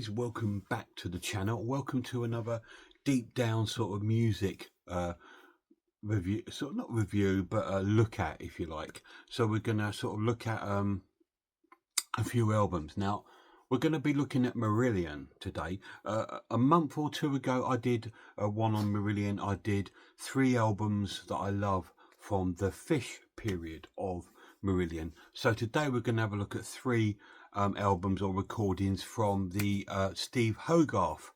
guys, welcome back to the channel. Welcome to another deep down sort of music review, sort of not review but a look at, if you like. So we're gonna sort of look at a few albums. Now we're going to be looking at Marillion today. A month or two ago I did one on Marillion. I did 3 albums that I love from the Fish period of Marillion. So today we're going to have a look at 3 albums or recordings from the Steve Hogarth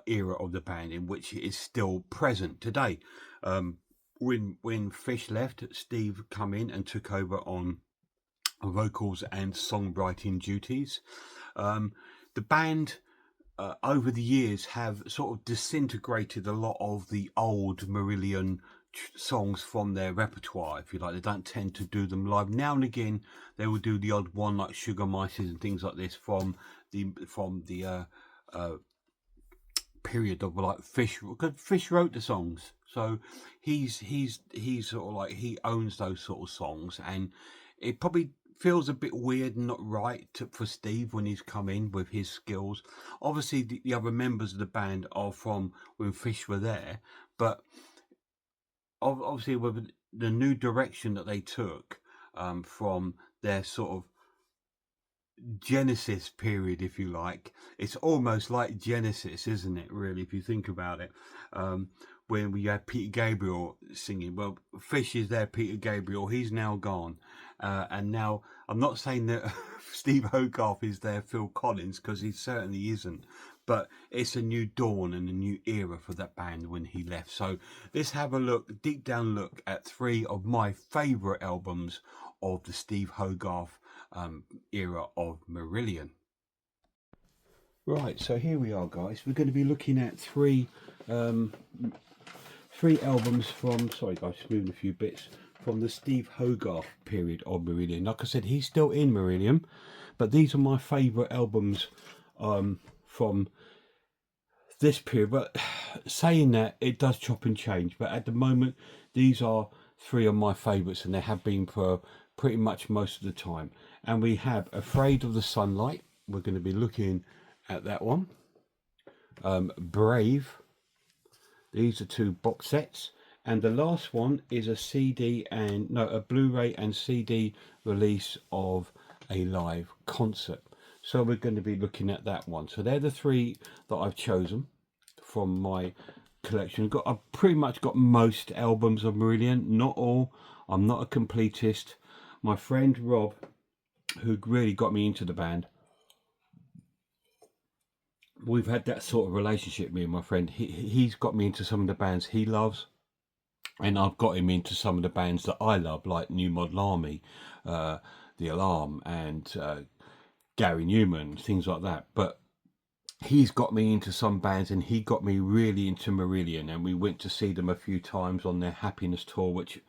era of the band, in which it is still present today. When Fish left, Steve come in and took over on vocals and songwriting duties. The band over the years have sort of disintegrated a lot of the old Marillion songs from their repertoire, if you like. They don't tend to do them live. Now and again they will do the odd one, like Sugar Mices and things like this, from the period of like Fish, because Fish wrote the songs, so he's sort of like, he owns those sort of songs, and it probably feels a bit weird and not right for Steve when he's come in with his skills. Obviously the other members of the band are from when Fish were there, but obviously with the new direction that they took from their sort of Genesis period, if you like, it's almost like Genesis, isn't it, really, if you think about it. When we had Peter Gabriel singing, well, Fish is there, Peter Gabriel, he's now gone, and now I'm not saying that Steve Hogarth is there Phil Collins, because he certainly isn't, but it's a new dawn and a new era for that band when he left. So let's have a look, deep down look at 3 of my favourite albums of the Steve Hogarth era of Marillion. Right, so here we are, guys. We're going to be looking at 3 albums from, sorry guys, moving a few bits, from the Steve Hogarth period of Marillion. Like I said, he's still in Marillion, but these are my favourite albums from this period. But saying that, it does chop and change, but at the moment these are 3 of my favourites, and they have been for pretty much most of the time. And we have Afraid of the Sunlight, we're going to be looking at that one. Brave, these are 2 box sets, and the last one is a CD and a Blu-ray and CD release of a live concert. So we're going to be looking at that one. So they're the 3 that I've chosen from my collection. I've pretty much got most albums of Marillion, not all. I'm not a completist. My friend Rob, who really got me into the band, we've had that sort of relationship, me and my friend. He's got me into some of the bands he loves, and I've got him into some of the bands that I love, like New Model Army, The Alarm, and Gary Newman, things like that. But he's got me into some bands, and he got me really into Marillion, and we went to see them a few times on their Happiness tour, which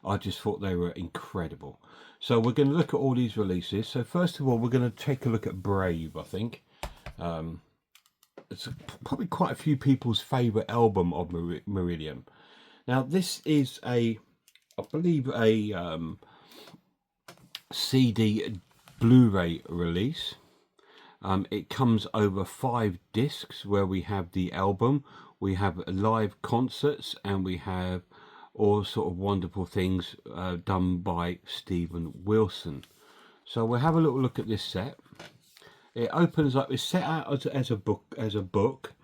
I just thought they were incredible. So we're going to look at all these releases. So first of all, we're going to take a look at Brave, I think. It's probably quite a few people's favourite album of Marillion. Now this is I believe a CD Blu-ray release. It comes over 5 discs, where we have the album, we have live concerts, and we have all sort of wonderful things done by Steven Wilson. So we'll have a little look at this set. It opens up, it's set out as a book,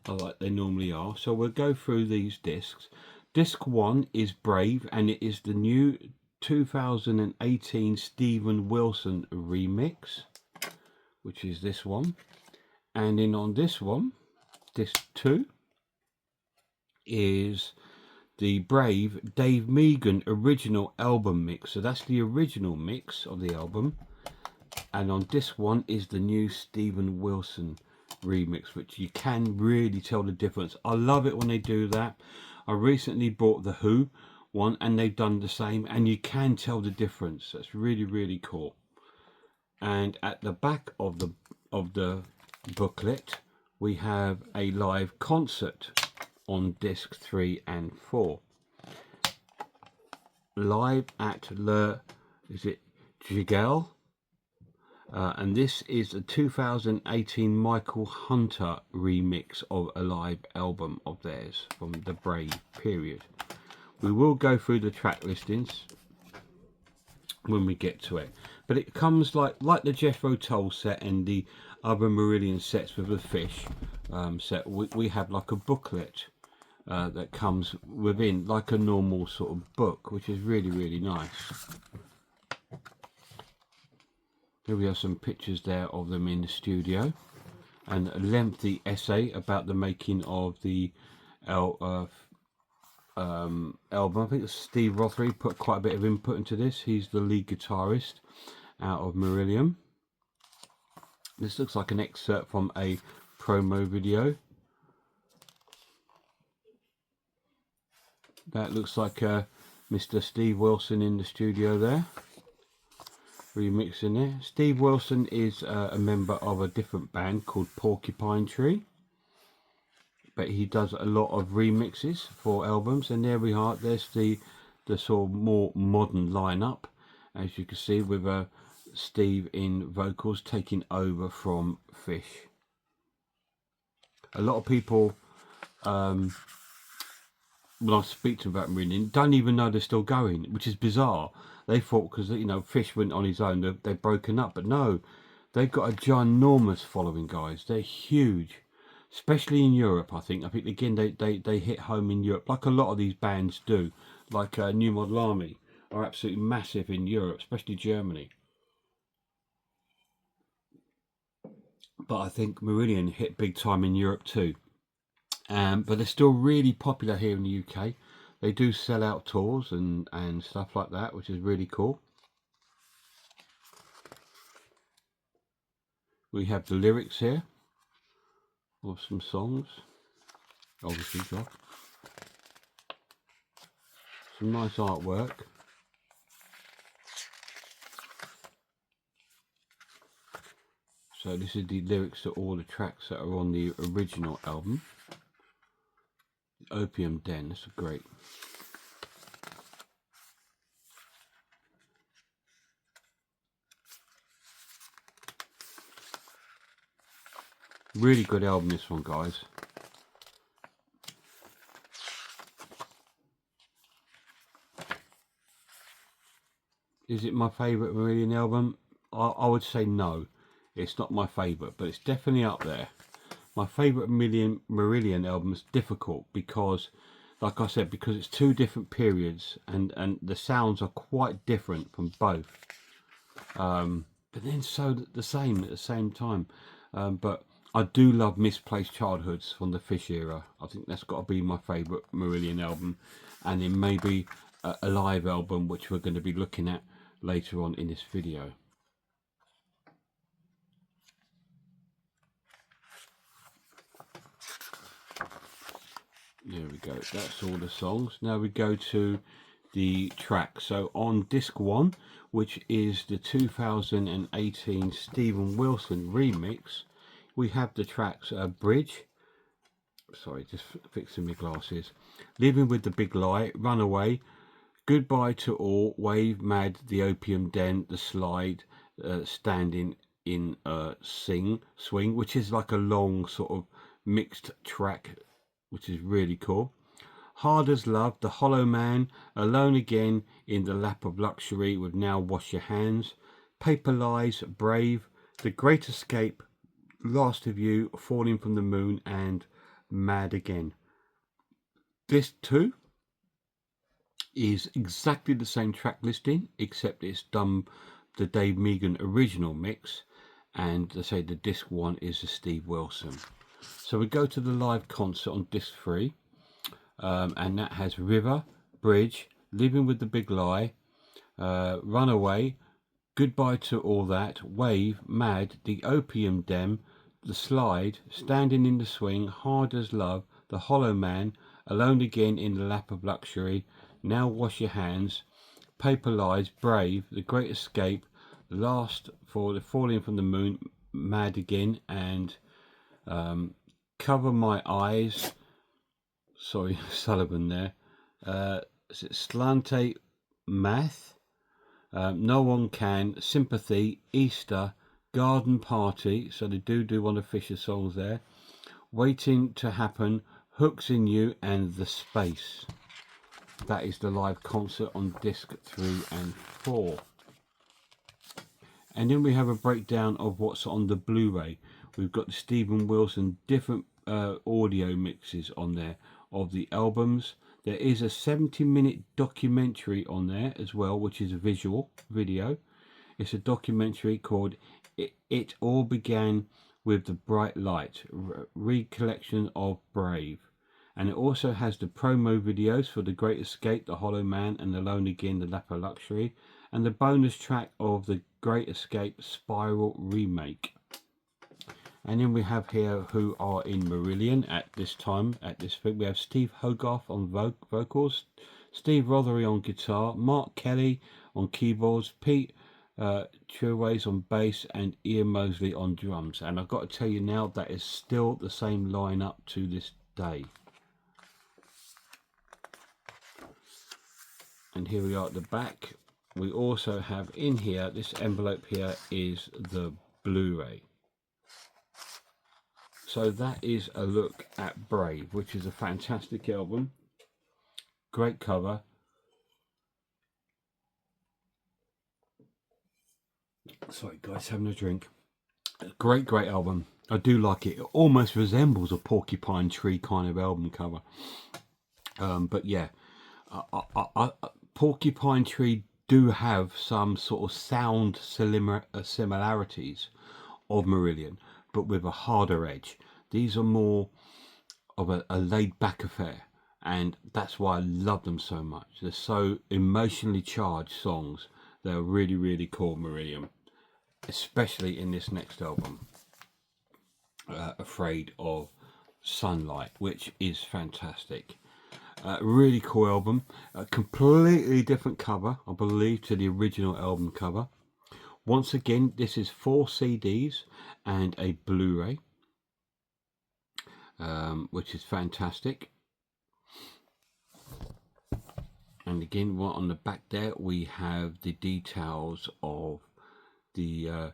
like they normally are. So we'll go through these discs. Disc 1 is Brave, and it is the new 2018 Steven Wilson remix, which is this one. And then on this one, disc 2, is the Brave Dave Megan original album mix. So that's the original mix of the album. And on disc 1 is the new Steven Wilson remix, which you can really tell the difference. I love it when they do that. I recently bought the Who one, and they've done the same, and you can tell the difference. That's really, really cool. And at the back of the booklet, we have a live concert on disc 3 and 4. Live at Le, is it Gigel? And this is a 2018 Michael Hunter remix of a live album of theirs from the Brave period. We will go through the track listings when we get to it, but it comes like the Jethro Tull set and the other Marillion sets with the Fish set. We have like a booklet that comes within, like a normal sort of book, which is really nice. Here we have some pictures there of them in the studio, and a lengthy essay about the making of the album. I think Steve Rothery put quite a bit of input into this. He's the lead guitarist out of Marillion. This looks like an excerpt from a promo video. That looks like Mr. Steve Wilson in the studio there, remixing it. Steve Wilson is a member of a different band called Porcupine Tree, but he does a lot of remixes for albums. And there we are, there's the sort of more modern lineup, as you can see, with Steve in vocals taking over from Fish. A lot of people when I speak to them about Marillion, don't even know they're still going, which is bizarre. They thought because, you know, Fish went on his own, they've broken up, but no, they've got a ginormous following, guys. They're huge, especially in Europe. I think again they hit home in Europe, like a lot of these bands do. Like New Model Army are absolutely massive in Europe, especially Germany. But I think Marillion hit big time in Europe too. But they're still really popular here in the UK. They do sell out tours and stuff like that, which is really cool. We have the lyrics here of some songs, obviously got some nice artwork. So this is the lyrics to all the tracks that are on the original album. Opium Den, that's great. Really good album, this one, guys. Is it my favourite Marillion album? I would say no. It's not my favourite, but it's definitely up there. My favourite Marillion album is difficult because, like I said, because it's two different periods and the sounds are quite different from both. But then so the same at the same time. But I do love Misplaced Childhoods from the Fish era. I think that's got to be my favourite Marillion album. And then maybe a live album, which we're going to be looking at later on in this video. There we go, that's all the songs. Now we go to the track. So on disc 1, which is the 2018 Stephen Wilson remix, we have the tracks Bridge, sorry, just fixing my glasses, Living with the Big Lie, Runaway, Goodbye to All, Wave, Mad, The Opium Den, The Slide, Standing in Swing, which is like a long sort of mixed track, which is really cool. Hard as Love, The Hollow Man, Alone Again in the Lap of Luxury with Now Wash Your Hands, Paper Lies, Brave, The Great Escape, Last of You, Falling from the Moon, and Mad Again. This too is exactly the same track listing, except it's done the Dave Meegan original mix, and they say the disc 1 is the Steve Wilson. So we go to the live concert on disc 3, and that has River, Bridge, Living with the Big Lie, Runaway, Goodbye to All That, Wave, Mad, The Opium Den, The Slide, Standing in the Swing, Hard as Love, The Hollow Man, Alone Again in the Lap of Luxury, Now Wash Your Hands, Paper Lies, Brave, The Great Escape, Last for the Falling from the Moon, Mad Again, and Cover My Eyes, sorry, Sullivan there, is it Slante Math, No One Can, Sympathy, Easter, Garden Party, so they do one of Fisher's songs there. Waiting to Happen, Hooks in You, and The Space. That is the live concert on disc 3 and 4. And then we have a breakdown of what's on the Blu-ray. We've got the Stephen Wilson different audio mixes on there of the albums. There is a 70-minute documentary on there as well, which is a visual video. It's a documentary called It All Began with the Bright Light, recollection of Brave. And it also has the promo videos for The Great Escape, The Hollow Man, and Alone Again, The Lap of Luxury, and the bonus track of The Great Escape Spiral Remake. And then we have here who are in Marillion at this time, at this thing. We have Steve Hogarth on vocals, Steve Rothery on guitar, Mark Kelly on keyboards, Pete Trueways on bass, and Ian Mosley on drums. And I've got to tell you now, that is still the same lineup to this day. And here we are at the back. We also have in here, this envelope here is the Blu-ray. So that is a look at Brave, which is a fantastic album. Great cover. Sorry guys, having a drink. Great album. I do like it. It almost resembles a Porcupine Tree kind of album cover. But yeah, Porcupine Tree do have some sort of sound similarities of Marillion, but with a harder edge. These are more of a laid-back affair, and that's why I love them so much. They're so emotionally charged songs. They're really cool, Marillion, especially in this next album, Afraid of Sunlight, which is fantastic. Really cool album. A completely different cover, I believe, to the original album cover. Once again, this is 4 CDs and a Blu-ray, which is fantastic. And again, right on the back there, we have the details of the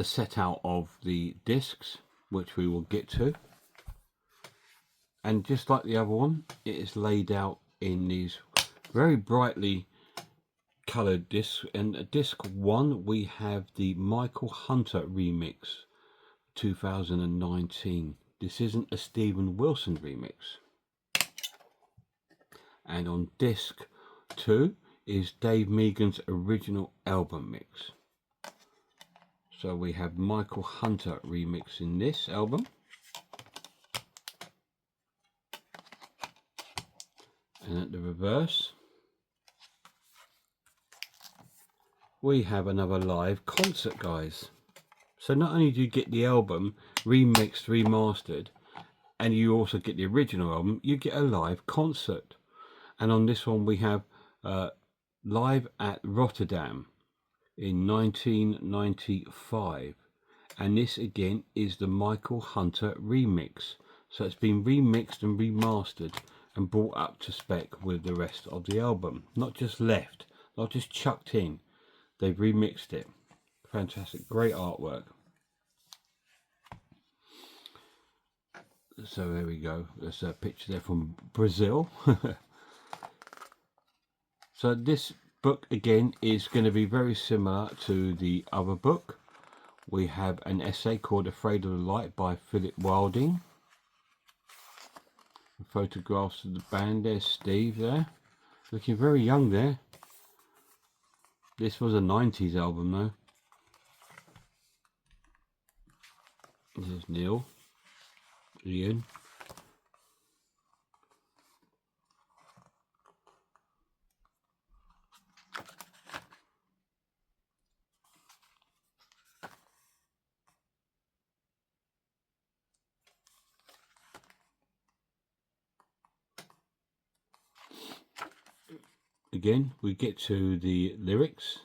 set out of the discs, which we will get to. And just like the other one, it is laid out in these very brightly coloured discs. And disc 1, we have the Michael Hunter remix 2019. This isn't a Stephen Wilson remix. And on disc 2 is Dave Megan's original album mix. So we have Michael Hunter remix in this album. And at the reverse, we have another live concert, guys. So not only do you get the album remixed, remastered, and you also get the original album, you get a live concert. And on this one we have Live at Rotterdam in 1995. And this again is the Michael Hunter remix. So it's been remixed and remastered and brought up to spec with the rest of the album. Not just left, not just chucked in. They've remixed it. Fantastic, great artwork. So there we go. There's a picture there from Brazil. So this book again is going to be very similar to the other book. We have an essay called Afraid of the Light by Philip Wilding. Photographs of the band. There's Steve there, looking very young there. This was a 90s album though. This is Neil, Ian. Again, we get to the lyrics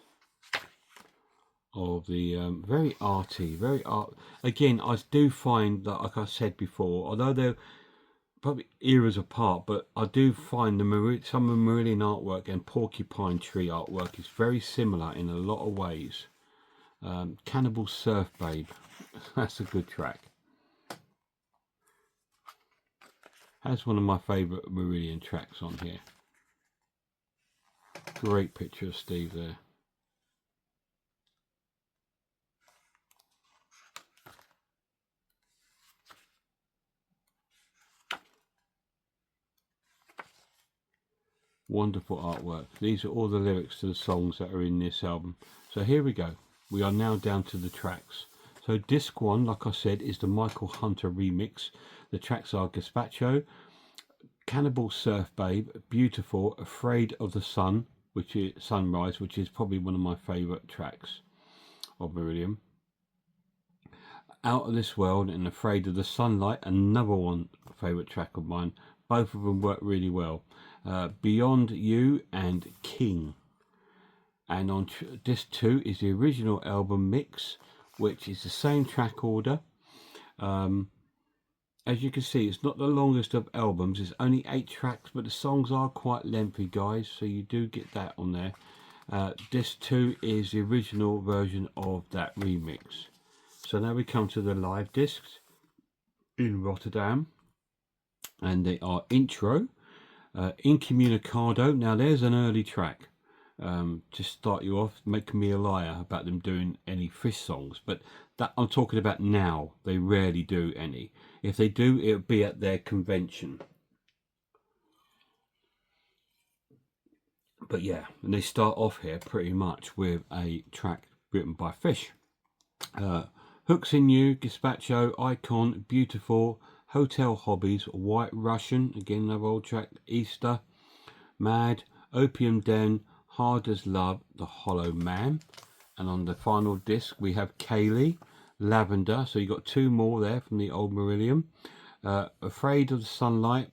of the very arty, again, I do find that, like I said before, although they're probably eras apart, but I do find some of the Marillion artwork and Porcupine Tree artwork is very similar in a lot of ways. Cannibal Surf Babe. That's a good track. Has one of my favourite Marillion tracks on here. Great picture of Steve there. Wonderful artwork. These are all the lyrics to the songs that are in this album. So here we go. We are now down to the tracks. So disc 1, like I said, is the Michael Hunter remix. The tracks are Gazpacho, Cannibal Surf Babe, Beautiful, Afraid of the Sun, which is Sunrise, which is probably one of my favourite tracks of Marillion. Out of This World and Afraid of the Sunlight, another one favourite track of mine. Both of them work really well. Beyond You and King. And on disc 2 is the original album mix, which is the same track order. As you can see, it's not the longest of albums. It's only 8 tracks, but the songs are quite lengthy, guys, so you do get that on there. Disc 2 is the original version of that remix. So now we come to the live discs in Rotterdam, and they are Intro, Incommunicado. Now there's an early track. Just start you off, Make Me a Liar, about them doing any Fish songs, but that I'm talking about now. They rarely do any. If they do, it'll be at their convention. But yeah, and they start off here pretty much with a track written by Fish. Hooks in You, Gazpacho, Icon, Beautiful, Hotel Hobbies, White Russian, again another old track, Easter, Mad, Opium Den, Hard as Love, The Hollow Man. And on the final disc we have Kaylee, Lavender, so you got 2 more there from the old Marillion. Afraid of the Sunlight,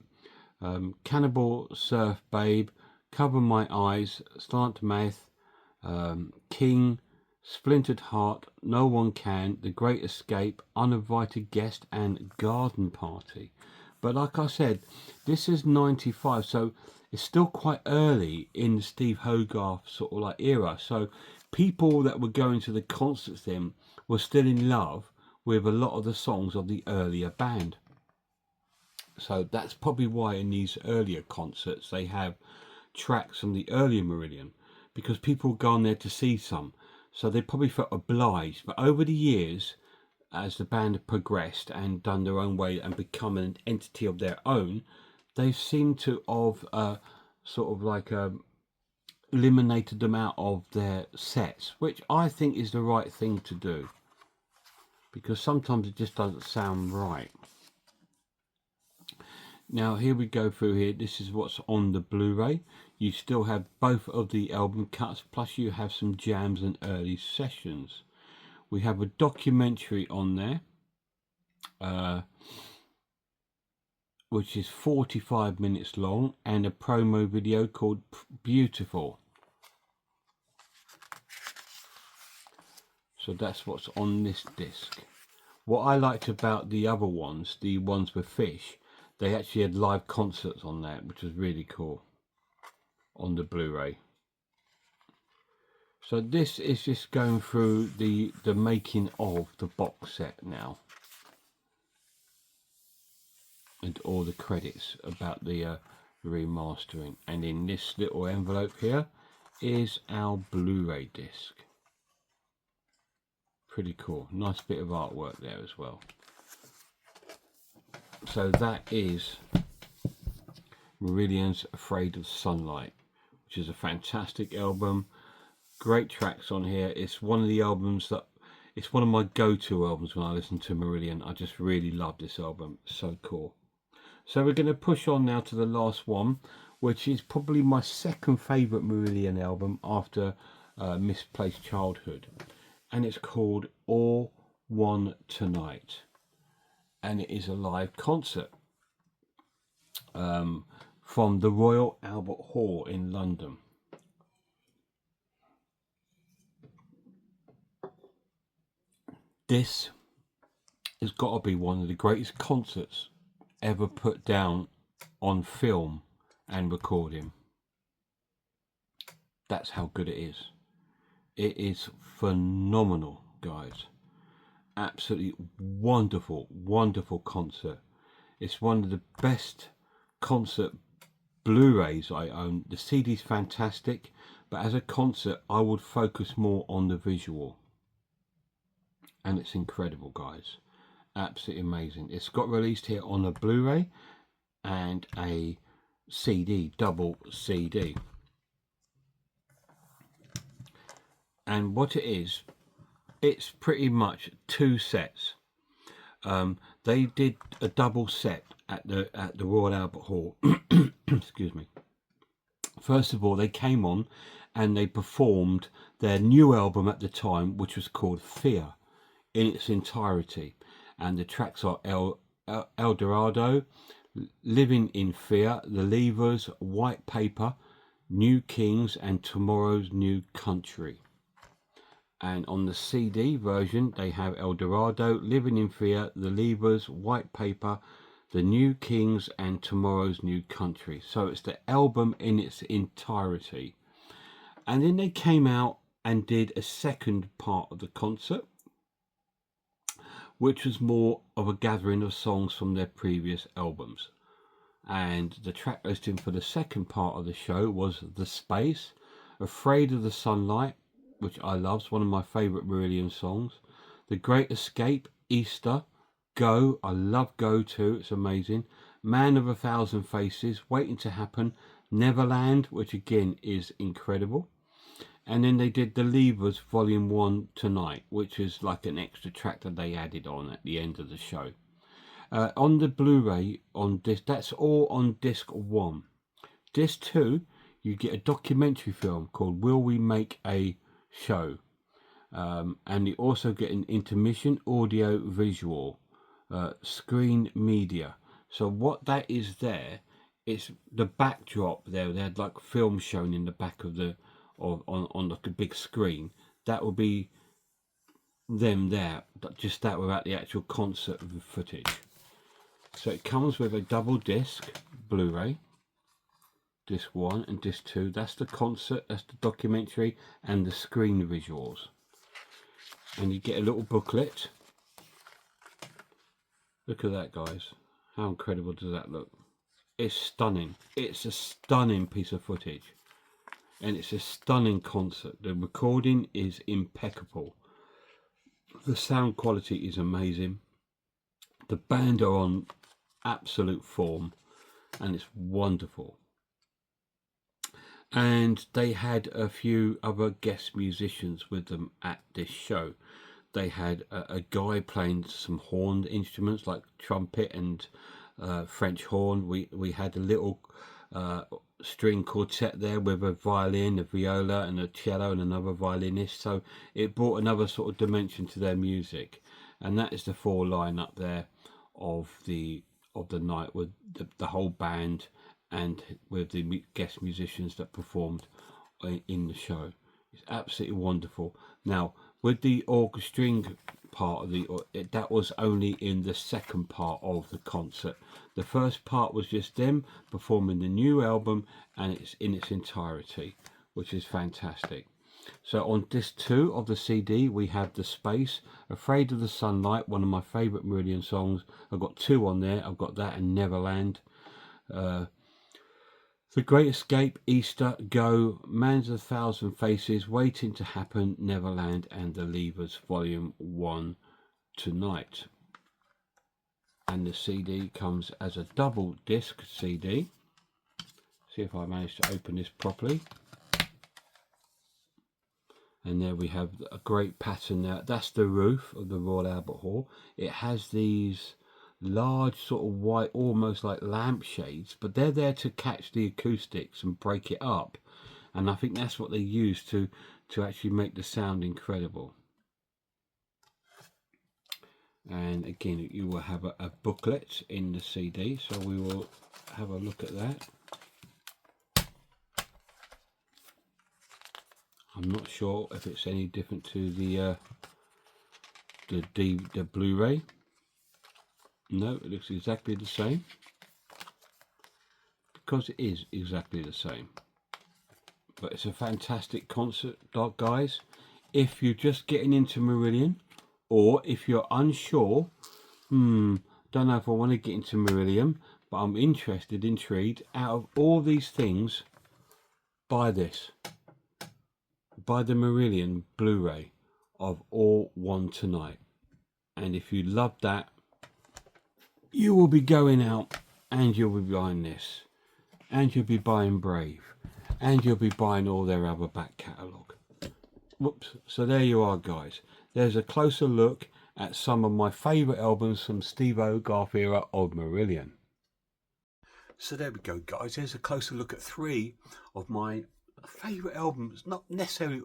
Cannibal Surf Babe, Cover My Eyes, Slant Mouth, King, Splintered Heart, No One Can, The Great Escape, Uninvited Guest, and Garden Party. But like I said, this is 95, so it's still quite early in the Steve Hogarth sort of like era. So people that were going to the concerts then were still in love with a lot of the songs of the earlier band. So that's probably why in these earlier concerts they have tracks from the earlier Marillion, because people go on there to see some. So they probably felt obliged. But over the years, as the band have progressed and done their own way and become an entity of their own, they seem to have sort of like eliminated them out of their sets, which I think is the right thing to do, because sometimes it just doesn't sound right. Now here we go through here. This is what's on the Blu-ray. You still have both of the album cuts, plus you have some jams and early sessions. We have a documentary on there, which is 45 minutes long, and a promo video called Beautiful. So that's what's on this disc. What I liked about the other ones, the ones with Fish, they actually had live concerts on that, which was really cool on the Blu-ray. So this is just going through the making of the box set now, and all the credits about the remastering. And in this little envelope here is our Blu-ray disc. Pretty cool, nice bit of artwork there as well. So that is Marillion's Afraid of Sunlight, which is a fantastic album. Great tracks on here. It's one of the albums that, it's one of my go-to albums when I listen to Marillion. I just really love this album. So cool. So we're going to push on now to the last one, which is probably my second favourite Marillion album after Misplaced Childhood. And it's called All One Tonight. And it is a live concert from the Royal Albert Hall in London. This has got to be one of the greatest concerts ever put down on film and recording. That's how good it is. It is phenomenal, guys. Absolutely wonderful, wonderful concert. It's one of the best concert Blu-rays I own. The CD's fantastic, but as a concert, I would focus more on the visual. And it's incredible, guys. Absolutely amazing. It's got released here on a Blu-ray and a CD, double CD. And what it is, it's pretty much 2 sets. They did a double set at the Royal Albert Hall. Excuse me. First of all, they came on and they performed their new album at the time, which was called Fear, in its entirety. And the tracks are El Dorado, Living in Fear, The Levers, White Paper, New Kings, and Tomorrow's New Country. And on the CD version, they have El Dorado, Living in Fear, The Levers, White Paper, The New Kings, and Tomorrow's New Country. So it's the album in its entirety. And then they came out and did a second part of the concert, which was more of a gathering of songs from their previous albums. And the track listing for the second part of the show was The Space, Afraid of the Sunlight, which I love, it's one of my favourite Marillion songs. The Great Escape, Easter, Go, I love Go too, it's amazing. Man of a Thousand Faces, Waiting to Happen, Neverland, which again is incredible. And then they did The Levers Volume 1 Tonight, which is like an extra track that they added on at the end of the show. On the Blu-ray, on disc, that's all on disc 1. Disc 2, you get a documentary film called Will We Make a Show? And you also get an intermission audio visual, screen media. So what that is there, it's the backdrop there. They had like film shown in the back of the on like a big screen. That will be them there, just that without the actual concert footage. So it comes with a double disc Blu-ray, disc 1 and disc 2. That's the concert, that's the documentary, and the screen visuals. And you get a little booklet. Look at that, guys. How incredible does that look? It's stunning. It's a stunning piece of footage. And it's a stunning concert. The recording is impeccable. The sound quality is amazing. The band are on absolute form. And it's wonderful. And they had a few other guest musicians with them at this show. They had a guy playing some horn instruments like trumpet and French horn. We had a little string quartet there with a violin, a viola and a cello and another violinist. So it brought another sort of dimension to their music. And that is the full lineup there of the night, with the whole band and with the guest musicians that performed in the show. It's absolutely wonderful. Now, with the orchestring part of that was only in the second part of the concert. The first part was just them performing the new album, and it's in its entirety, which is fantastic. So on disc 2 of the CD, we have The Space, Afraid of the Sunlight, one of my favourite Marillion songs. I've got 2 on there. I've got that and Neverland. The Great Escape, Easter, Go, Man's a Thousand Faces, Waiting to Happen, Neverland, and The Levers Volume 1 Tonight. And the CD comes as a double disc CD. See if I manage to open this properly. And there we have a great pattern there. That's the roof of the Royal Albert Hall. It has these large sort of white, almost like lampshades, but they're there to catch the acoustics and break it up. And I think that's what they use to actually make the sound incredible. And again, you will have a booklet in the CD, so we will have a look at that. I'm not sure if it's any different to the Blu-ray. No, it looks exactly the same, because it is exactly the same. But it's a fantastic concert, guys. if you're just getting into Marillion, or if you're unsure, don't know if I want to get into Marillion, but I'm interested, intrigued, out of all these things, buy this. Buy the Marillion Blu-ray of All One Tonight. And if you love that, you will be going out and you'll be buying this. And you'll be buying Brave. And you'll be buying all their other back catalogue. Whoops. So there you are, guys. There's a closer look at some of my favourite albums from Steve Hogarth era of Marillion. So there we go, guys. There's a closer look at 3 of my favourite albums. Not necessarily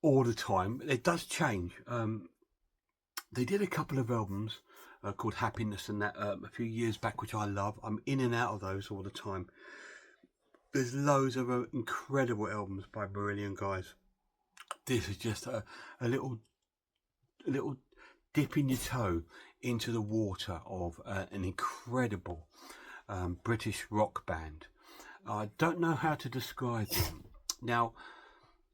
all the time. It does change. They did a couple of albums called Happiness and that a few years back, which I love. I'm in and out of those all the time. There's loads of incredible albums by Marillion, guys. This is just a little dipping your toe into the water of an incredible British rock band. I don't know how to describe them. Now,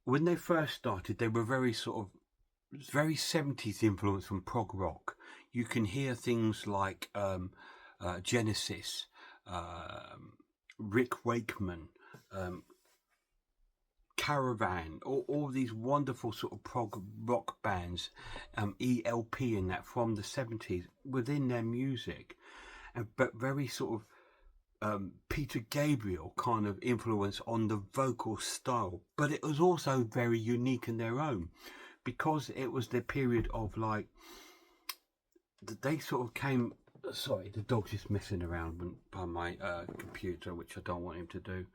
when they first started, they were very 70s influence from prog rock. You can hear things like Genesis, Rick Wakeman, Caravan, all these wonderful sort of prog rock bands, ELP and that from the 70s within their music, but very sort of Peter Gabriel kind of influence on the vocal style, but it was also very unique in their own, because it was the period of like, they sort of came, sorry, the dog's just messing around by my computer, which I don't want him to do.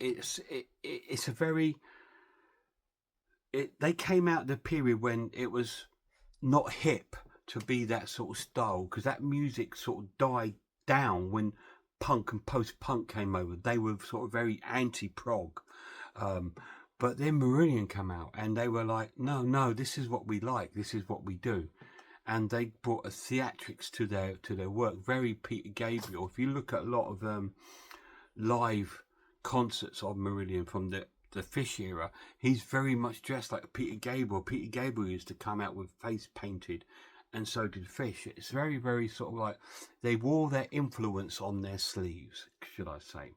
It's a very, they came out the period when it was not hip to be that sort of style, because that music sort of died down when punk and post-punk came over. They were sort of very anti-prog. But then Marillion came out and they were like, no, this is what we like, this is what we do. And they brought a theatrics to their work, very Peter Gabriel. If you look at a lot of live concerts of Marillion from the Fish era, he's very much dressed like Peter Gabriel. Peter Gabriel used to come out with face painted, and so did Fish. It's very, very sort of like they wore their influence on their sleeves, should I say.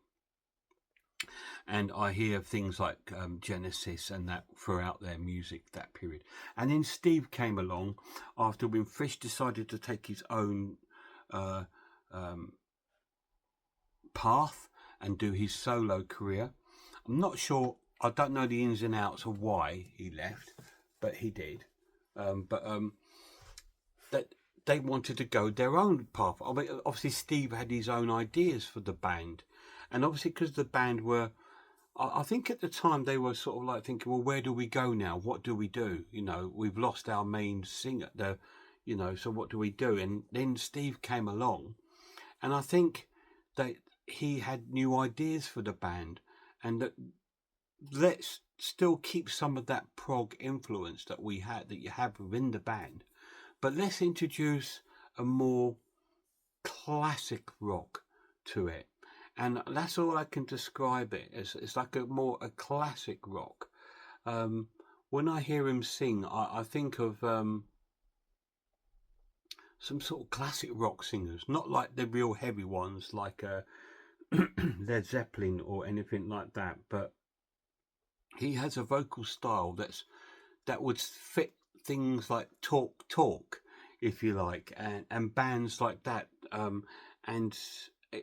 And I hear things like Genesis and that throughout their music, that period. And then Steve came along after when Fish decided to take his own path and do his solo career. I'm not sure, I don't know the ins and outs of why he left, but he did. That they wanted to go their own path. I mean, obviously Steve had his own ideas for the band, and obviously because the band were, I think at the time they were sort of like thinking, well, where do we go now? What do we do? You know, we've lost our main singer, so what do we do? And then Steve came along, and I think that he had new ideas for the band, and that let's still keep some of that prog influence that you have within the band, but let's introduce a more classic rock to it. And that's all I can describe it as. It's like a classic rock. When I hear him sing, I think of some sort of classic rock singers, not like the real heavy ones like Led Zeppelin or anything like that, but he has a vocal style that would fit things like Talk, if you like, and bands like that, and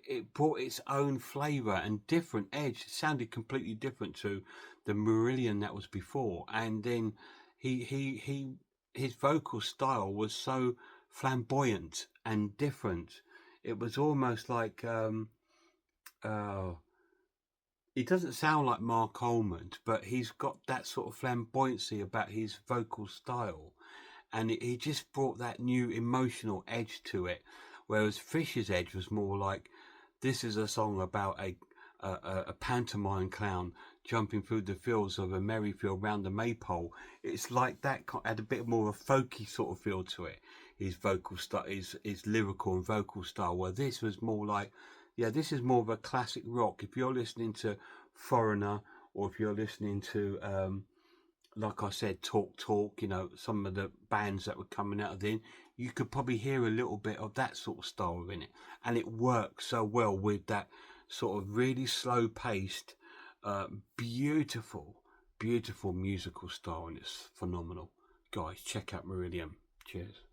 it brought its own flavour and different edge. It sounded completely different to the Marillion that was before. And then his vocal style was so flamboyant and different. It was almost like he doesn't sound like Mark Almond, but he's got that sort of flamboyancy about his vocal style, and he just brought that new emotional edge to it. Whereas Fish's edge was more like, this is a song about a pantomime clown jumping through the fields of a merryfield round the maypole. It's like that had a bit more of a folky sort of feel to it. His vocal style, his lyrical and vocal style. Where this was more like, this is more of a classic rock. If you're listening to Foreigner or if you're listening to like I said, Talk, you know, some of the bands that were coming out of then, you could probably hear a little bit of that sort of style in it. And it works so well with that sort of really slow paced, beautiful, beautiful musical style. And it's phenomenal. Guys, check out Marillion. Cheers.